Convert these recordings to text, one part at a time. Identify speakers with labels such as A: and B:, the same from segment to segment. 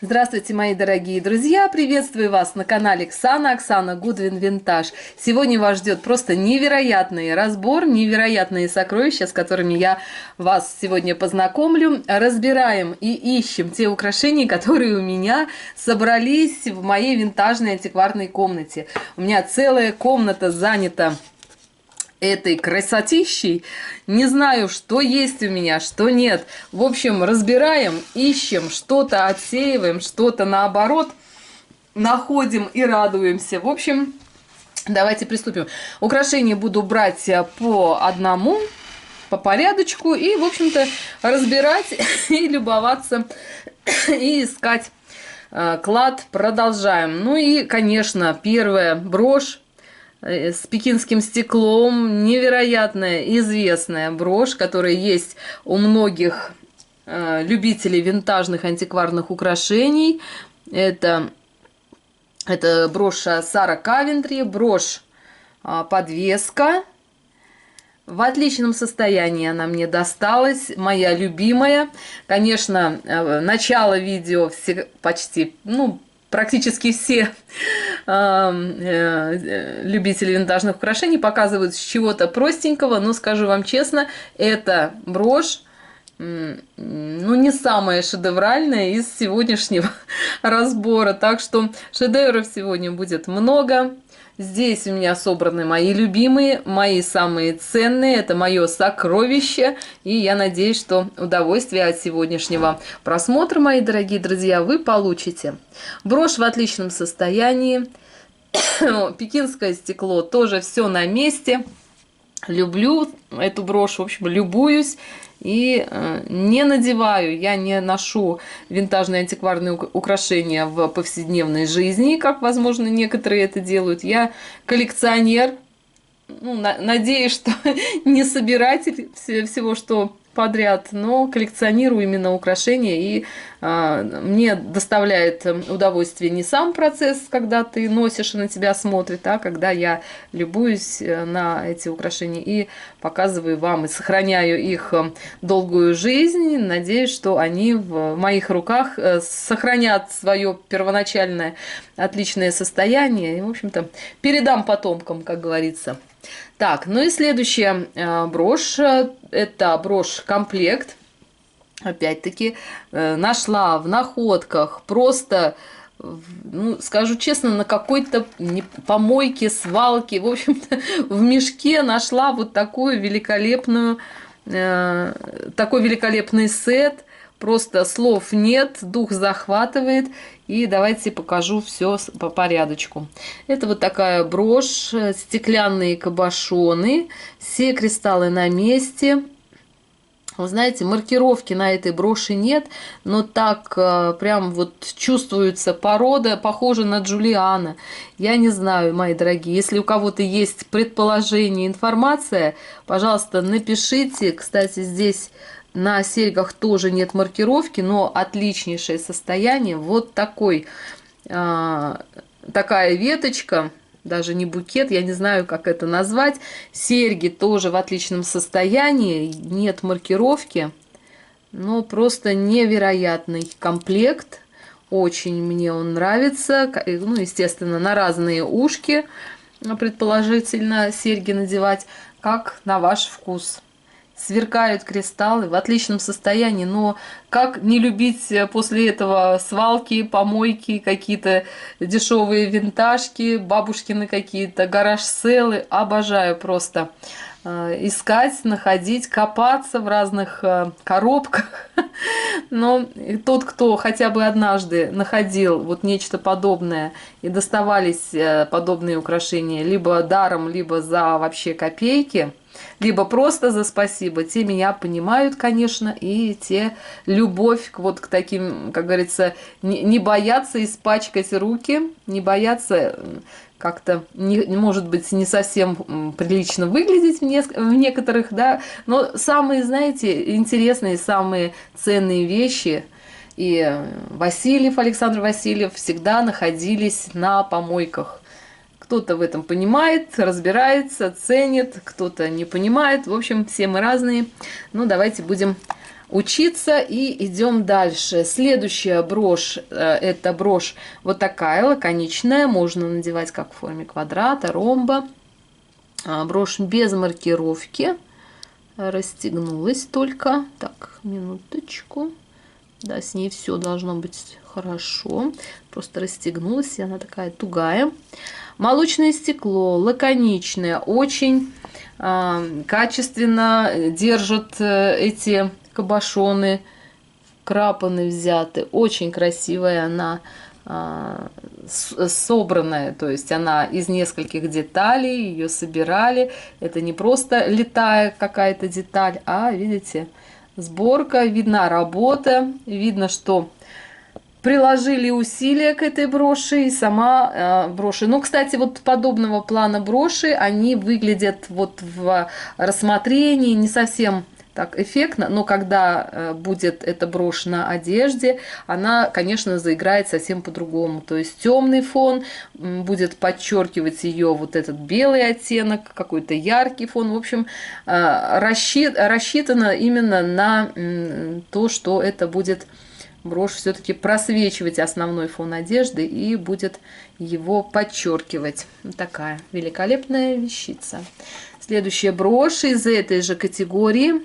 A: Здравствуйте, мои дорогие друзья! Приветствую вас на канале Оксана Гудвин Винтаж. Сегодня вас ждет просто невероятный разбор, невероятные сокровища, с которыми я вас сегодня познакомлю. Разбираем и ищем те украшения, которые у меня собрались в моей винтажной антикварной комнате. У меня целая комната занята этой красотищей. Не знаю, что есть у меня, что нет. В общем, разбираем, ищем, что-то отсеиваем, что-то наоборот находим и радуемся. В общем, давайте приступим. Украшения буду брать по одному, по порядочку и, в общем-то, разбирать и любоваться, и искать клад. Продолжаем. Ну и, конечно, первая брошь с пекинским стеклом, невероятная известная брошь, которая есть у многих любителей винтажных антикварных украшений. Это брошь Сара Кавентри, брошь подвеска. В отличном состоянии она мне досталась, моя любимая. Конечно, начало видео почти, практически все любители винтажных украшений показывают с чего-то простенького, но скажу вам честно, эта брошь не самая шедевральная из сегодняшнего разбора, так что шедевров сегодня будет много. Здесь у меня собраны мои любимые, мои самые ценные, это мое сокровище, и я надеюсь, что удовольствие от сегодняшнего просмотра, мои дорогие друзья, вы получите. Брошь в отличном состоянии, пекинское стекло тоже все на месте. Люблю эту брошь, в общем, любуюсь. И не надеваю, я не ношу винтажные антикварные украшения в повседневной жизни, как, возможно, некоторые это делают. Я коллекционер, надеюсь, что не собиратель всего, что подряд, но коллекционирую именно украшения, и мне доставляет удовольствие не сам процесс, когда ты носишь и на тебя смотрит, а когда я любуюсь на эти украшения и показываю вам, и сохраняю их долгую жизнь. Надеюсь, что они в моих руках сохранят свое первоначальное отличное состояние и, в общем-то, передам потомкам, как говорится. Так, ну и следующая брошь, это брошь-комплект. Опять-таки, нашла в находках, просто, скажу честно, на какой-то помойке, свалке, в общем-то, в мешке нашла вот такой великолепный сет. Просто слов нет, дух захватывает. И давайте покажу все по порядочку. Это вот такая брошь, стеклянные кабошоны, все кристаллы на месте. Вы знаете, маркировки на этой броши нет, но так прям вот чувствуется порода, похожа на Джулиана. Я не знаю, мои дорогие, если у кого-то есть предположение, информация, пожалуйста, напишите. Кстати, здесь на серьгах тоже нет маркировки, но отличнейшее состояние. Вот такая веточка. Даже не букет, я не знаю, как это назвать. Серьги тоже в отличном состоянии, нет маркировки, но просто невероятный комплект. Очень мне он нравится. Естественно, на разные ушки, предположительно, серьги надевать, как на ваш вкус. Сверкают кристаллы в отличном состоянии, но как не любить после этого свалки, помойки, какие-то дешевые винтажки, бабушкины какие-то гараж-селы. Обожаю просто искать, находить, копаться в разных коробках. Но тот, кто хотя бы однажды находил вот нечто подобное и доставались подобные украшения либо даром, либо за вообще копейки, либо просто за спасибо, те меня понимают, конечно, и те любовь к таким, как говорится, не боятся испачкать руки, не боятся как-то, может быть, не совсем прилично выглядеть в некоторых, да, но самые, знаете, интересные, самые ценные вещи, и Александр Васильев всегда находились на помойках. Кто-то в этом понимает, разбирается, ценит, кто-то не понимает. В общем, все мы разные. Ну, давайте будем учиться и идем дальше. Следующая брошь, это брошь вот такая лаконичная, можно надевать как в форме квадрата, ромба. Брошь без маркировки, расстегнулась только. Так, минуточку. Да, с ней все должно быть хорошо. Просто расстегнулась, и она такая тугая. Молочное стекло, лаконичное, очень качественно держит эти кабошоны, крапаны взяты. Очень красивая она, собранная, то есть она из нескольких деталей, ее собирали. Это не просто летая какая-то деталь, а, видите, сборка, видна работа, видно, что приложили усилия к этой броши и сама броши. Ну, кстати, вот подобного плана броши, они выглядят вот в рассмотрении не совсем так эффектно, но когда будет эта брошь на одежде, она, конечно, заиграет совсем по-другому. То есть темный фон будет подчеркивать ее вот этот белый оттенок, какой-то яркий фон. В общем, рассчитано именно на то, что это будет брошь все-таки просвечивать основной фон одежды и будет его подчеркивать. Такая великолепная вещица. Следующая брошь из этой же категории.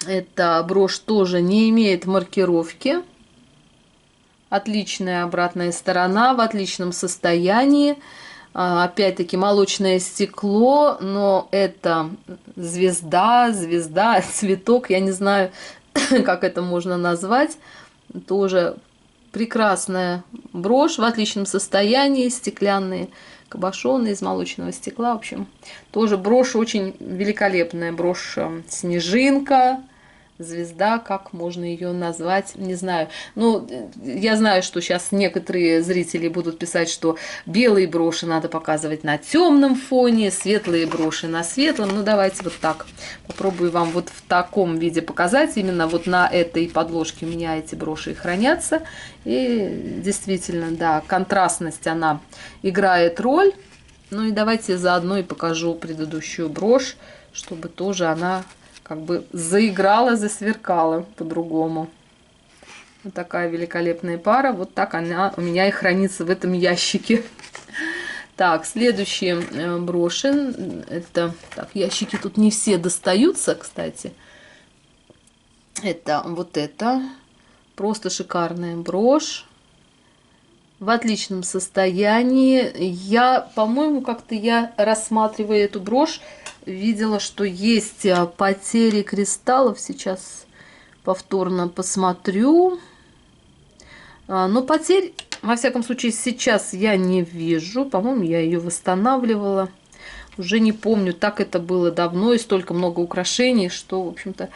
A: Эта брошь тоже не имеет маркировки. Отличная обратная сторона, в отличном состоянии. Опять-таки молочное стекло, но это звезда, цветок, я не знаю, как это можно назвать. Тоже прекрасная брошь в отличном состоянии, стеклянные кабошоны из молочного стекла. В общем, тоже брошь очень великолепная. Брошь снежинка, звезда, как можно ее назвать, не знаю. Ну, я знаю, что сейчас некоторые зрители будут писать, что белые броши надо показывать на темном фоне, светлые броши на светлом. Ну, давайте вот так. Попробую вам вот в таком виде показать. Именно вот на этой подложке у меня эти броши и хранятся. И действительно, да, контрастность, она играет роль. Ну и давайте заодно и покажу предыдущую брошь, чтобы тоже она как бы заиграла, засверкала по-другому. Вот такая великолепная пара. Вот так она у меня и хранится в этом ящике. Так, следующие броши. Это, так, ящики тут не все достаются, кстати. Это вот это. Просто шикарная брошь. В отличном состоянии. Я, по-моему, как-то я, рассматривая эту брошь, видела, что есть потери кристаллов. Сейчас повторно посмотрю. Но потерь, во всяком случае, сейчас я не вижу. По-моему, я ее восстанавливала. Уже не помню, так это было давно и столько много украшений, что, в общем-то,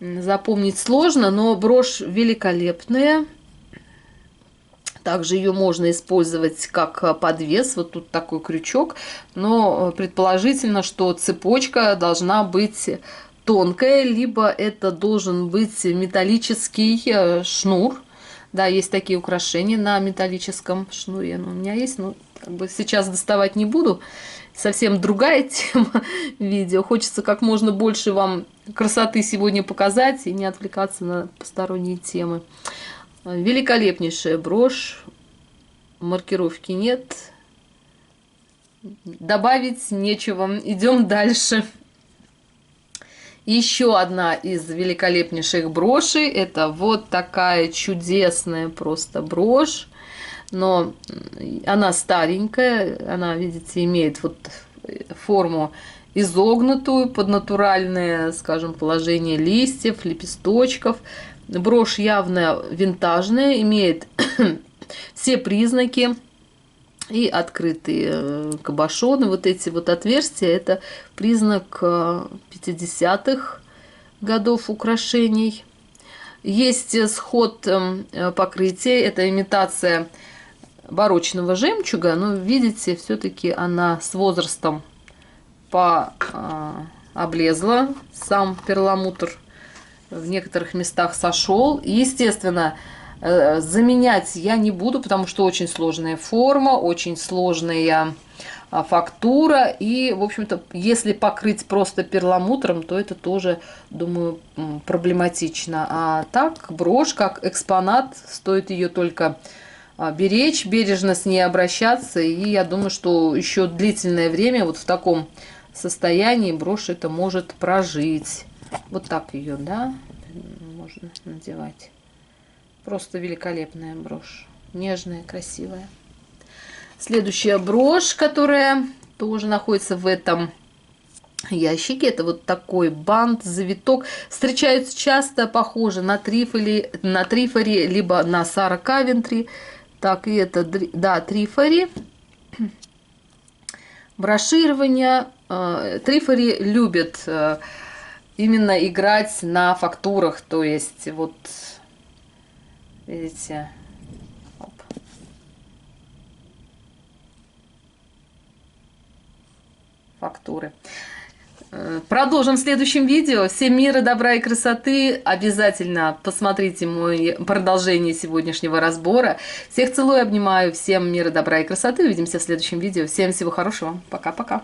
A: запомнить сложно. Но брошь великолепная. Также ее можно использовать как подвес. Вот тут такой крючок. Но предположительно, что цепочка должна быть тонкая, либо это должен быть металлический шнур. Да, есть такие украшения на металлическом шнуре. Но у меня есть, но как бы сейчас доставать не буду. Совсем другая тема видео. Хочется как можно больше вам красоты сегодня показать и не отвлекаться на посторонние темы. Великолепнейшая брошь. Маркировки нет. Добавить нечего. Идем дальше. Еще одна из великолепнейших брошей. Это вот такая чудесная просто брошь. Но она старенькая. Она, видите, имеет вот форму изогнутую под натуральное, скажем, положение листьев, лепесточков. Брошь явно винтажная, имеет все признаки. И открытые кабошоны, вот эти вот отверстия, это признак 50-х годов украшений. Есть сход покрытия, это имитация барочного жемчуга, но видите, все-таки она с возрастом облезла, сам перламутр в некоторых местах сошел. Естественно, Заменять я не буду, потому что очень сложная форма, очень сложная фактура. И, в общем-то, если покрыть просто перламутром, то это тоже, думаю, проблематично. А так, брошь как экспонат, стоит ее только беречь, бережно с ней обращаться. И я думаю, что еще длительное время вот в таком состоянии брошь это может прожить. Вот так ее, да, можно надевать. Просто великолепная брошь. Нежная, красивая. Следующая брошь, которая тоже находится в этом ящике. Это вот такой бант, завиток. Встречаются часто, похоже на трифори, либо на Сара Кавентри. Так, и это, да, трифори. Броширование. Трифори любят именно играть на фактурах. То есть, вот, видите, оп. Фактуры. Продолжим в следующем видео. Всем мира, добра и красоты. Обязательно посмотрите мое продолжение сегодняшнего разбора. Всех целую, обнимаю. Всем мира, добра и красоты. Увидимся в следующем видео. Всем всего хорошего. Пока-пока.